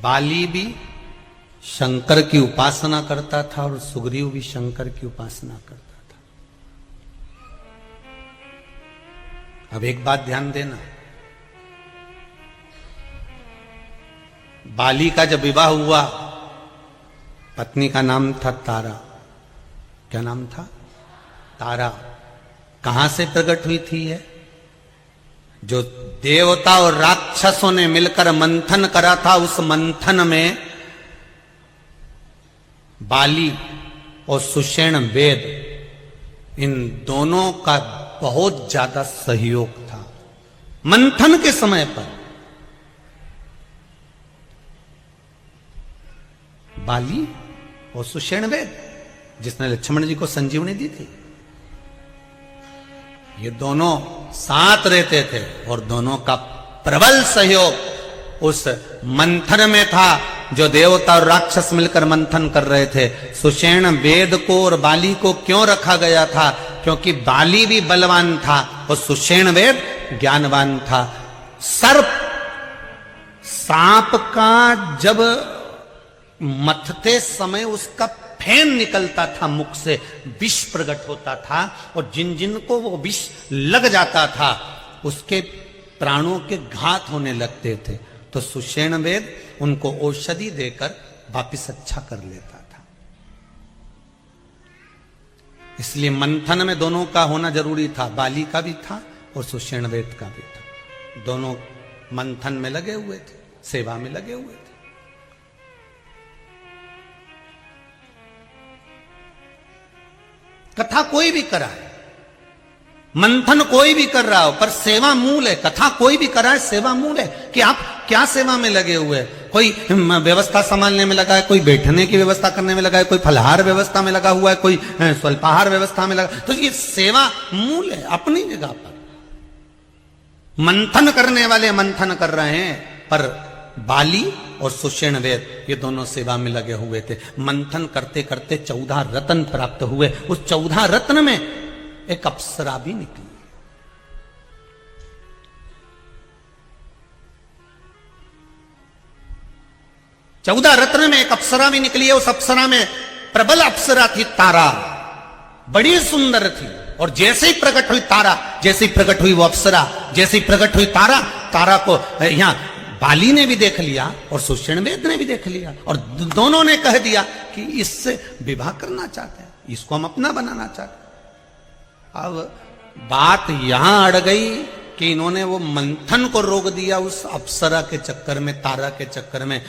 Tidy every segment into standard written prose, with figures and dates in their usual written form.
बाली भी शंकर की उपासना करता था और सुग्रीव भी शंकर की उपासना करता था। अब एक बात ध्यान देना, बाली का जब विवाह हुआ, पत्नी का नाम था तारा। क्या नाम था? तारा। कहां से प्रकट हुई थी है? जो देवता और राक्षसों ने मिलकर मंथन करा था, उस मंथन में बाली और सुषेण वेद, इन दोनों का बहुत ज्यादा सहयोग था मंथन के समय पर। बाली और सुषेण वेद, जिसने लक्ष्मण जी को संजीवनी दी थी, ये दोनों साथ रहते थे और दोनों का प्रबल सहयोग उस मंथन में था जो देवता और राक्षस मिलकर मंथन कर रहे थे। सुषेण वेद को और बाली को क्यों रखा गया था? क्योंकि बाली भी बलवान था और सुषेण वेद ज्ञानवान था। सर्प, सांप का जब मथते समय उसका फैन निकलता था मुख से, विष प्रकट होता था, और जिन जिन को वो विष लग जाता था उसके प्राणों के घात होने लगते थे। तो सुषेण वेद उनको औषधि देकर वापिस अच्छा कर लेता था। इसलिए मंथन में दोनों का होना जरूरी था, बाली का भी था और सुषेण वेद का भी था। दोनों मंथन में लगे हुए थे, सेवा में लगे हुए थे। कथा कोई भी कराए, मंथन कोई भी कर रहा हो, पर सेवा मूल है। कथा कोई भी कराए, सेवा मूल है। कि आप क्या सेवा में लगे हुए हैं? कोई व्यवस्था संभालने में लगा है, कोई बैठने की व्यवस्था करने में लगा है, कोई फलहार व्यवस्था में लगा हुआ है, कोई स्वल्पाहार व्यवस्था में लगा। तो ये सेवा मूल है अपनी जगह पर। मंथन करने वाले मंथन कर रहे हैं, पर बाली और सुषेण वेद ये दोनों सेवा में लगे हुए थे। मंथन करते करते 14 रत्न प्राप्त हुए। उस 14 रत्न में एक अप्सरा भी निकली। चौदह रत्न में एक अप्सरा भी निकली है। उस अप्सरा में प्रबल अप्सरा थी तारा, बड़ी सुंदर थी। और जैसे ही प्रकट हुई तारा, जैसे ही प्रकट हुई वो अप्सरा, जैसे ही प्रकट हुई तारा, तारा को यहां बाली ने भी देख लिया और सुषेण वेद ने भी देख लिया, और दोनों ने कह दिया कि इससे विवाह करना चाहते हैं, इसको हम अपना बनाना चाहते हैं। अब बात यहां अड़ गई कि इन्होंने वो मंथन को रोक दिया उस अप्सरा के चक्कर में, तारा के चक्कर में।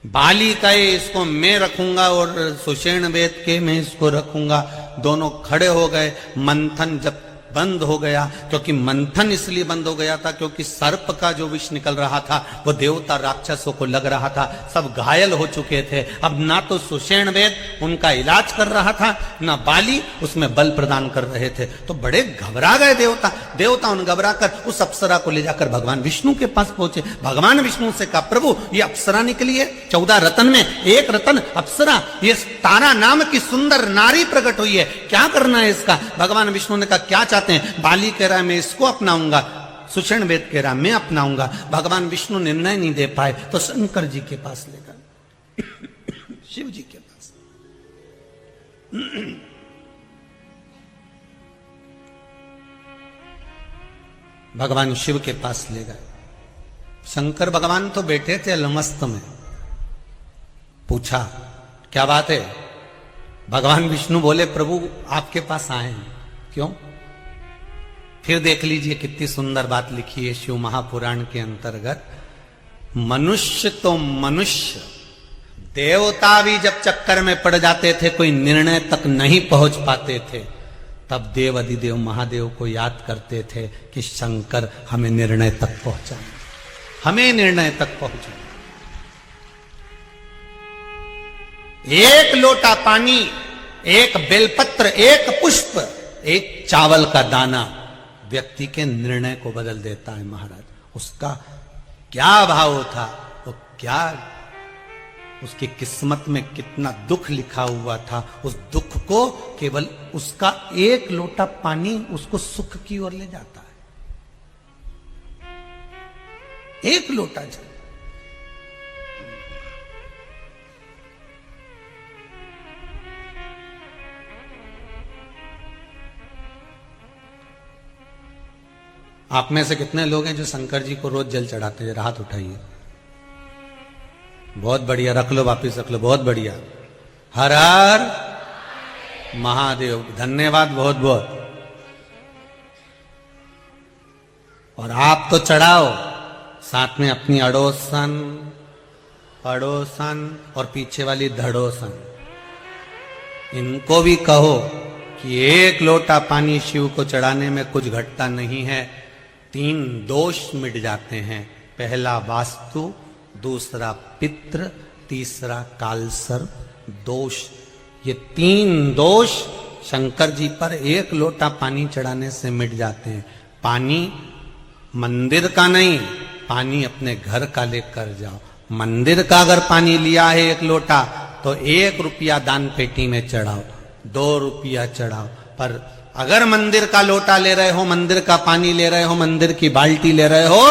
बाली का इसको मैं रखूंगा और सुषेण वेद के मैं इसको रखूंगा। दोनों खड़े हो गए। मंथन जब बंद हो गया, क्योंकि मंथन इसलिए बंद हो गया था क्योंकि सर्प का जो विष निकल रहा था वो देवता राक्षसों को लग रहा था। सब घायल हो चुके थे। अब ना तो सुषेण वेद उनका इलाज कर रहा था, ना बाली उसमें बल प्रदान कर रहे थे। तो बड़े घबरा गए देवता। देवता उन घबरा कर उस अप्सरा को ले जाकर भगवान विष्णु के पास पहुंचे। भगवान विष्णु से कहा, प्रभु ये अप्सरा निकली है 14 रत्न में, एक रत्न अप्सरा, ये तारा नाम की सुंदर नारी प्रकट हुई है, क्या करना है इसका? भगवान विष्णु ने कहा, क्या चाहते हैं? बाली कह रहा है मैं इसको अपनाऊंगा, सुषेण वेद कह रहा मैं अपनाऊंगा। भगवान विष्णु निर्णय नहीं दे पाए तो शंकर जी के पास ले गए, शिव जी के पास। भगवान शिव के पास ले गए। शंकर भगवान तो बैठे थे अलमस्त में। पूछा क्या बात है? भगवान विष्णु बोले, प्रभु आपके पास आए हैं। क्यों? फिर देख लीजिए कितनी सुंदर बात लिखी है शिव महापुराण के अंतर्गत। मनुष्य तो मनुष्य, देवता भी जब चक्कर में पड़ जाते थे, कोई निर्णय तक नहीं पहुंच पाते थे, तब देव अधिदेव महादेव को याद करते थे कि शंकर हमें निर्णय तक पहुंचाए, हमें निर्णय तक पहुंचाए। एक लोटा पानी, एक बेलपत्र, एक पुष्प, एक चावल का दाना व्यक्ति के निर्णय को बदल देता है महाराज। उसका क्या भाव था, वो क्या उसकी किस्मत में कितना दुख लिखा हुआ था, उस दुख को केवल उसका एक लोटा पानी उसको सुख की ओर ले जाता है। एक लोटा जल। आप में से कितने लोग हैं जो शंकर जी को रोज जल चढ़ाते हैं? हाथ उठाइए। बहुत बढ़िया, रख लो, वापिस रख लो, बहुत बढ़िया। हर हर महादेव, धन्यवाद बहुत बहुत। और आप तो चढ़ाओ, साथ में अपनी अड़ोसन पड़ोसन और पीछे वाली धड़ोसन, इनको भी कहो कि एक लोटा पानी शिव को चढ़ाने में कुछ घटता नहीं है। 3 दोष मिट जाते हैं। पहला वास्तु, दूसरा पितृ, तीसरा कालसर्प दोष। ये 3 दोष शंकर जी पर एक लोटा पानी चढ़ाने से मिट जाते हैं। पानी मंदिर का नहीं, पानी अपने घर का लेकर जाओ। मंदिर का अगर पानी लिया है 1 लोटा तो 1 रुपया दान पेटी में चढ़ाओ, 2 रुपया चढ़ाओ। पर अगर मंदिर का लोटा ले रहे हो, मंदिर का पानी ले रहे हो, मंदिर की बाल्टी ले रहे हो,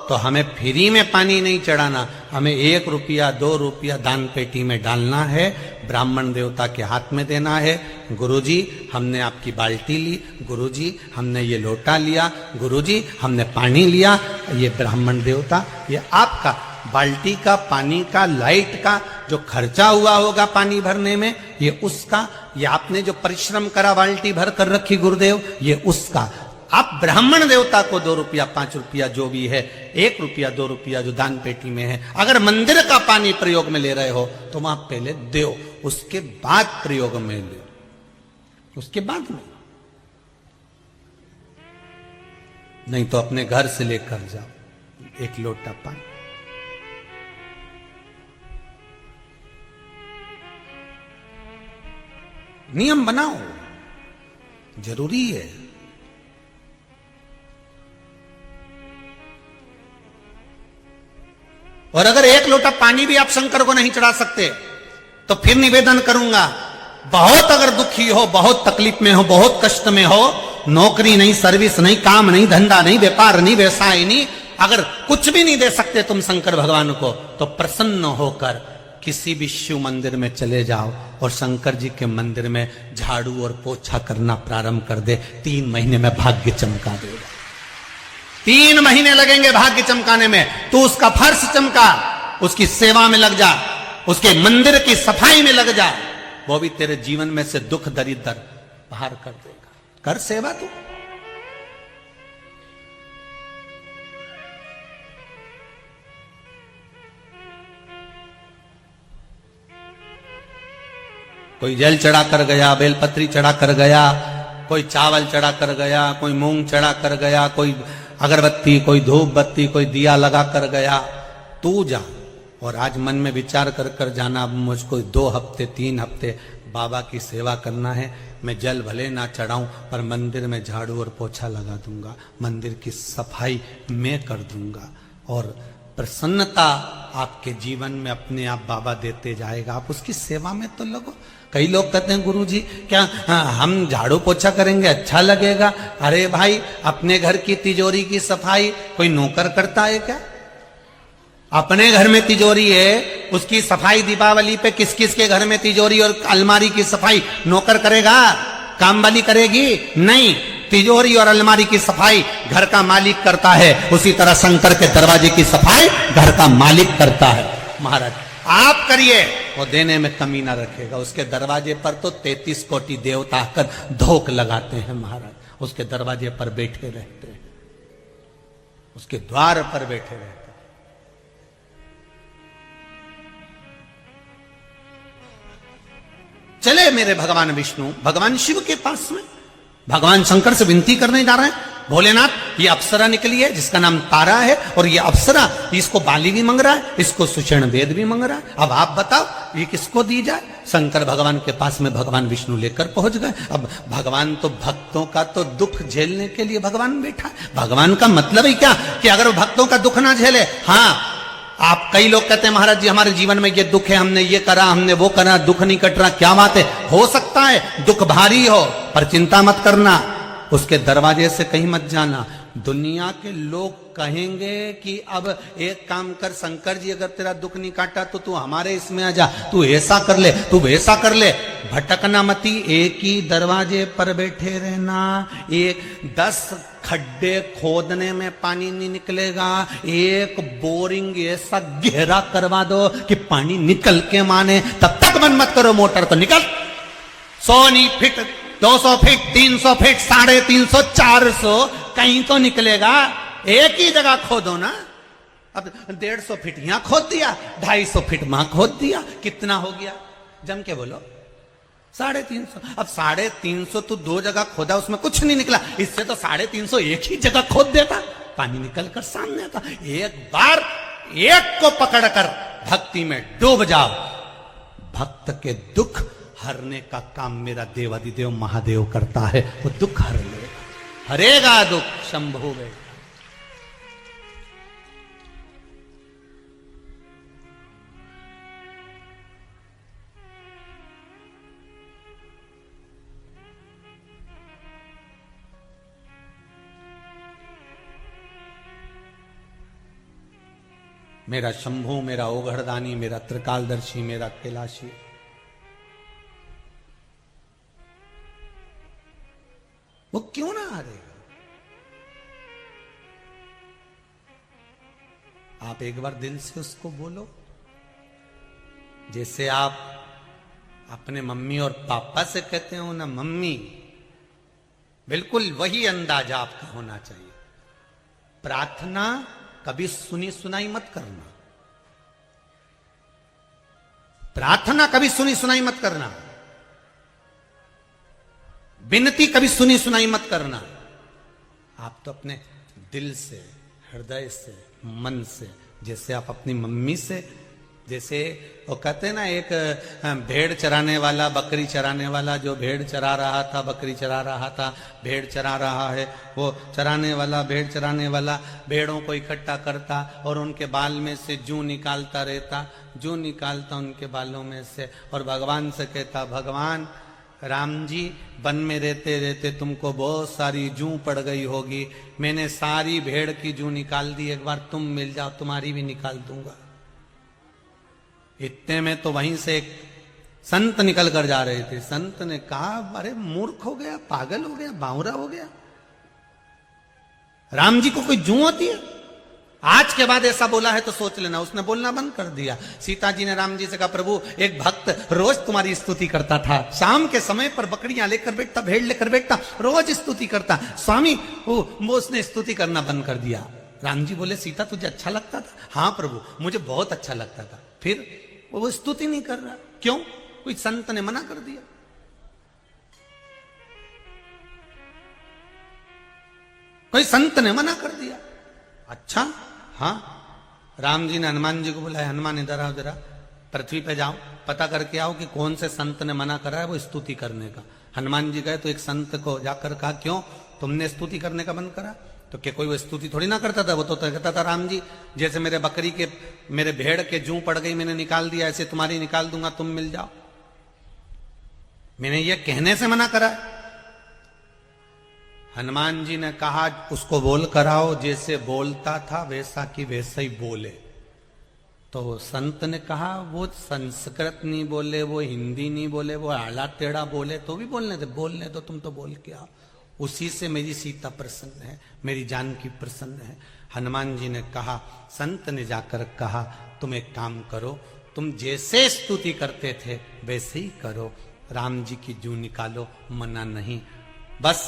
तो हमें फ्री में पानी नहीं चढ़ाना, हमें 1 रुपया 2 रुपया दान पेटी में डालना है, ब्राह्मण देवता के हाथ में देना है। गुरुजी हमने आपकी बाल्टी ली, गुरुजी हमने ये लोटा लिया, गुरुजी हमने पानी लिया, ये ब्राह्मण देवता, ये आपका बाल्टी का, पानी का, लाइट का जो खर्चा हुआ होगा पानी भरने में, ये उसका, ये आपने जो परिश्रम करा बाल्टी भर कर रखी गुरुदेव, ये उसका। आप ब्राह्मण देवता को 2 रुपया 5 रुपया जो भी है, 1 रुपया 2 रुपया जो दान पेटी में है, अगर मंदिर का पानी प्रयोग में ले रहे हो तो वहां पहले दो, उसके बाद प्रयोग में लो, उसके बाद में, नहीं तो अपने घर से लेकर जाओ 1 लोटा पानी। नियम बनाओ, जरूरी है। और अगर 1 लोटा पानी भी आप शंकर को नहीं चढ़ा सकते तो फिर निवेदन करूंगा, बहुत अगर दुखी हो, बहुत तकलीफ में हो, बहुत कष्ट में हो, नौकरी नहीं, सर्विस नहीं, काम नहीं, धंधा नहीं, व्यापार नहीं, व्यवसाय नहीं, अगर कुछ भी नहीं दे सकते तुम शंकर भगवान को, तो प्रसन्न होकर किसी भी शिव मंदिर में चले जाओ और शंकर जी के मंदिर में झाड़ू और पोछा करना प्रारंभ कर दे। 3 महीने में भाग्य चमका देगा। 3 महीने लगेंगे भाग्य चमकाने में। तू उसका फर्श चमका, उसकी सेवा में लग जा, उसके मंदिर की सफाई में लग जा, वो भी तेरे जीवन में से दुख दरिद्र बाहर कर देगा। कर सेवा तू। कोई जल चढ़ा कर गया, बेलपत्री चढ़ा कर गया, कोई चावल चढ़ा कर गया, कोई मूंग चढ़ा कर गया, कोई अगरबत्ती, कोई धूप बत्ती, कोई दिया लगा कर गया। तू जा और आज मन में विचार कर कर जाना, मुझको 2 हफ्ते 3 हफ्ते बाबा की सेवा करना है। मैं जल भले ना चढ़ाऊं पर मंदिर में झाड़ू और पोछा लगा दूंगा, मंदिर की सफाई मैं कर दूंगा और प्रसन्नता आपके जीवन में अपने आप बाबा देते जाएगा। आप उसकी सेवा में तो लगो। कई लोग कहते हैं गुरुजी क्या हम झाड़ू पोछा करेंगे अच्छा लगेगा? अरे भाई, अपने घर की तिजोरी की सफाई कोई नौकर करता है क्या? अपने घर में तिजोरी है, उसकी सफाई दीपावली पे किस किस के घर में तिजोरी और अलमारी की सफाई नौकर करेगा? काम वाली करेगी? नहीं, तिजोरी और अलमारी की सफाई घर का मालिक करता है। उसी तरह शंकर के दरवाजे की सफाई घर का मालिक करता है। महाराज आप करिए, वो देने में कमी ना रखेगा। उसके दरवाजे पर तो 33 कोटि देवता आकर धोख लगाते हैं महाराज, उसके दरवाजे पर बैठे रहते हैं, उसके द्वार पर बैठे रहते हैं। चले मेरे भगवान विष्णु भगवान शिव के पास में, भगवान शंकर से विनती करने जा रहे हैं, भोलेनाथ ये अप्सरा निकली है जिसका नाम तारा है, और ये अप्सरा इसको बाली भी मांग रहा है, इसको सुषेण वेद भी मांग रहा है। अब आप बताओ ये किसको दी जाए? शंकर भगवान के पास में भगवान विष्णु लेकर पहुंच गए। अब भगवान तो भक्तों का तो दुख झेलने के लिए भगवान बैठा है। भगवान का मतलब ही क्या कि अगर वो भक्तों का दुख ना झेले। हाँ, आप कई लोग कहते हैं महाराज जी हमारे जीवन में ये दुख है, हमने ये करा, हमने वो करा, दुख नहीं कट रहा। क्या बात है, हो सकता है दुख भारी हो, पर चिंता मत करना, उसके दरवाजे से कहीं मत जाना। दुनिया के लोग कहेंगे कि अब एक काम कर शंकर जी, अगर तेरा दुख नहीं काटा तो तू हमारे इसमें आ जा, तू ऐसा कर ले, तू वैसा कर ले, भटकना मती, एक ही दरवाजे पर बैठे रहना, 10 खड्डे खोदने में पानी नहीं निकलेगा, एक बोरिंग ऐसा गहरा करवा दो कि पानी निकल के माने, तब तक मन मत करो मोटर तो निकल। 100 फीट 200 फीट 300 फीट 350 400 कहीं तो निकलेगा, एक ही जगह खोदो ना। अब 150 फीट यहां खोद दिया, 250 फीट वहां खोद दिया, कितना हो गया जम के बोलो? 350। अब 350 तो 2 जगह खोदा, उसमें कुछ नहीं निकला, इससे तो 350 एक ही जगह खोद देता, पानी निकल कर सामने आता। एक बार एक को पकड़कर भक्ति में डूब जाओ, भक्त के दुख हरने का काम मेरा देवादिदेव महादेव करता है, वो दुख हर लेगा, हरेगा दुख शंभु वे। मेरा शंभु, मेरा ओघड़दानी, मेरा त्रिकालदर्शी, मेरा कैलाशी, वो क्यों ना हारेगा? आप एक बार दिल से उसको बोलो, जैसे आप अपने मम्मी और पापा से कहते हो ना मम्मी, बिल्कुल वही अंदाजा आपका होना चाहिए। प्रार्थना कभी सुनी सुनाई मत करना, प्रार्थना कभी सुनी सुनाई मत करना, विनती कभी सुनी सुनाई मत करना। आप तो अपने दिल से, हृदय से, मन से, जैसे आप अपनी मम्मी से, जैसे वो कहते हैं ना, एक भेड़ चराने वाला, बकरी चराने वाला, जो भेड़ चरा रहा था, बकरी चरा रहा था, भेड़ चरा रहा है, वो चराने वाला, भेड़ चराने वाला भेड़ों को इकट्ठा करता और उनके बाल में से जूं निकालता रहता, जूं निकालता उनके बालों में से, और भगवान से कहता, भगवान राम जी, वन में रहते रहते तुमको बहुत सारी जूं पड़ गई होगी, मैंने सारी भेड़ की जूं निकाल दी, एक बार तुम मिल जाओ, तुम्हारी भी निकाल दूंगा। इतने में तो वहीं से एक संत निकल कर जा रहे थे। संत ने कहा, अरे मूर्ख हो गया, पागल हो गया, बावरा हो गया, राम जी को कोई जूं होती है? आज के बाद ऐसा बोला है तो सोच लेना। उसने बोलना बंद कर दिया। सीता जी ने राम जी से कहा, प्रभु एक भक्त रोज तुम्हारी स्तुति करता था, शाम के समय पर बकरियां लेकर बैठता, भेड़ लेकर बैठता, रोज स्तुति करता, स्वामी वो उसने स्तुति करना बंद कर दिया। राम जी बोले, सीता तुझे अच्छा लगता था? हाँ प्रभु मुझे बहुत अच्छा लगता था। फिर वो स्तुति नहीं कर रहा, क्यों? कोई संत ने मना कर दिया। कोई संत ने मना कर दिया। अच्छा हाँ, राम जी ने हनुमान जी को बुलाया, हनुमान इधर आओ, जरा पृथ्वी पे जाओ, पता करके आओ कि कौन से संत ने मना करा है वो स्तुति करने का। हनुमान जी गए तो एक संत को जाकर कहा, क्यों तुमने स्तुति करने का बंद करा? तो क्या कोई वो स्तुति थोड़ी ना करता था, वो तो कहता था, राम जी जैसे मेरे बकरी के, मेरे भेड़ के जूं पड़ गई, मैंने निकाल दिया, ऐसे तुम्हारी निकाल दूंगा, तुम मिल जाओ। मैंने ये कहने से मना करा। हनुमान जी ने कहा, उसको बोल कराओ, जैसे बोलता था वैसा कि वैसा ही बोले। तो संत ने कहा, वो संस्कृत नहीं बोले, वो हिंदी नहीं बोले, वो आला टेढ़ा बोले तो भी बोलने दे, बोलने दो, तुम तो बोल के आओ। उसी से मेरी सीता प्रसन्न है, मेरी जानकी प्रसन्न है। हनुमान जी ने कहा, संत ने जाकर कहा, तुम एक काम करो, तुम जैसे स्तुति करते थे वैसे ही करो, राम जी की जूं निकालो, मना नहीं। बस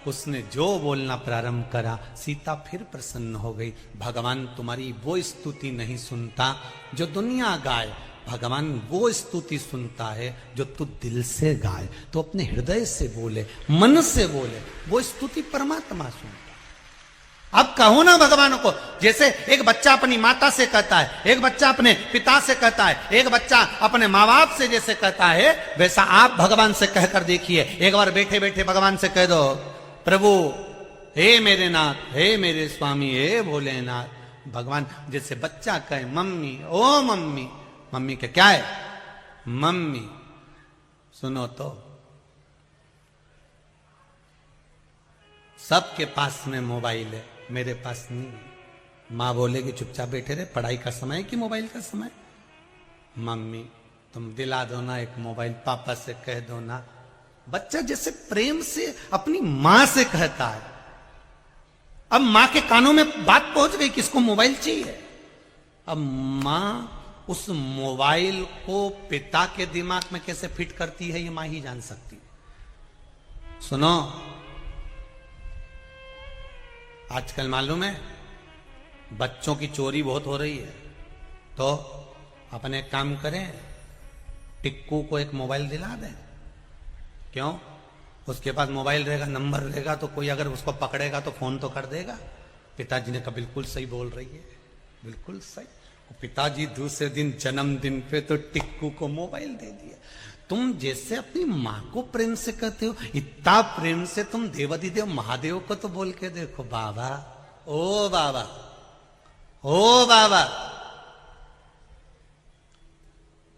उसने जो बोलना प्रारंभ करा, सीता फिर प्रसन्न हो गई। भगवान तुम्हारी वो स्तुति नहीं सुनता जो दुनिया गाए, भगवान वो स्तुति सुनता है जो तू दिल से गाए, तो अपने हृदय से बोले, मन से बोले, वो स्तुति परमात्मा सुनता। अब कहो ना भगवान को, जैसे एक बच्चा अपनी माता से कहता है, एक बच्चा अपने पिता से कहता है, एक बच्चा अपने माँ बाप से जैसे कहता है, वैसा आप भगवान से कहकर देखिए। एक बार बैठे बैठे भगवान से कह दो, प्रभु हे मेरे नाथ, हे मेरे स्वामी, हे भोलेनाथ। भगवान जैसे बच्चा कहे, मम्मी, ओ मम्मी, मम्मी के क्या है? मम्मी। सुनो तो, सबके पास में मोबाइल है, मेरे पास नहीं है। माँ बोलेगी चुपचाप बैठे रहे, पढ़ाई का समय कि मोबाइल का समय। मम्मी तुम दिला दो ना एक मोबाइल, पापा से कह दो ना। बच्चा जैसे प्रेम से अपनी मां से कहता है। अब मां के कानों में बात पहुंच गई कि इसको मोबाइल चाहिए। अब मां उस मोबाइल को पिता के दिमाग में कैसे फिट करती है ये मां ही जान सकती। सुनो, आजकल मालूम है बच्चों की चोरी बहुत हो रही है, तो अपने काम करें, टिक्कू को एक मोबाइल दिला दें। क्यों? उसके पास मोबाइल रहेगा, नंबर रहेगा, तो कोई अगर उसको पकड़ेगा तो फोन तो कर देगा। पिताजी ने कहा बिल्कुल सही बोल रही है, बिल्कुल सही। पिताजी दूसरे दिन जन्मदिन पे तो टिक्कू को मोबाइल दे दिया। तुम जैसे अपनी मां को प्रेम से कहते हो, इतना प्रेम से तुम देवाधिदेव महादेव को तो बोल के देखो, बाबा ओ बाबा ओ बाबा।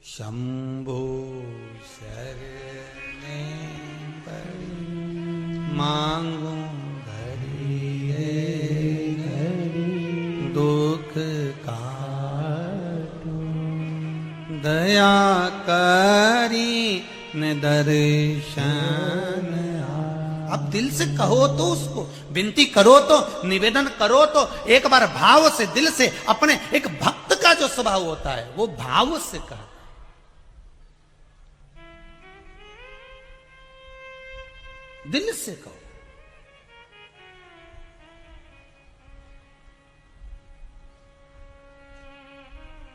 शंभो शरणे मांगू घड़िए दुख काटो, दया करी न दर्शन। अब दिल से कहो तो, उसको विनती करो तो, निवेदन करो तो, एक बार भाव से, दिल से, अपने एक भक्त का जो स्वभाव होता है वो भाव से कहा। दिल से कहो।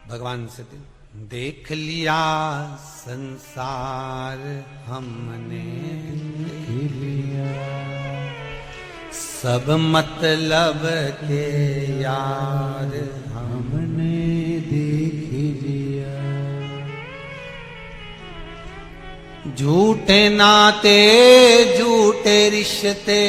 भगवान से दिल। देख लिया संसार हमने, देख लिया सब मतलब के यार हमने देख लिया। झूठे नाते झूठे रिश्ते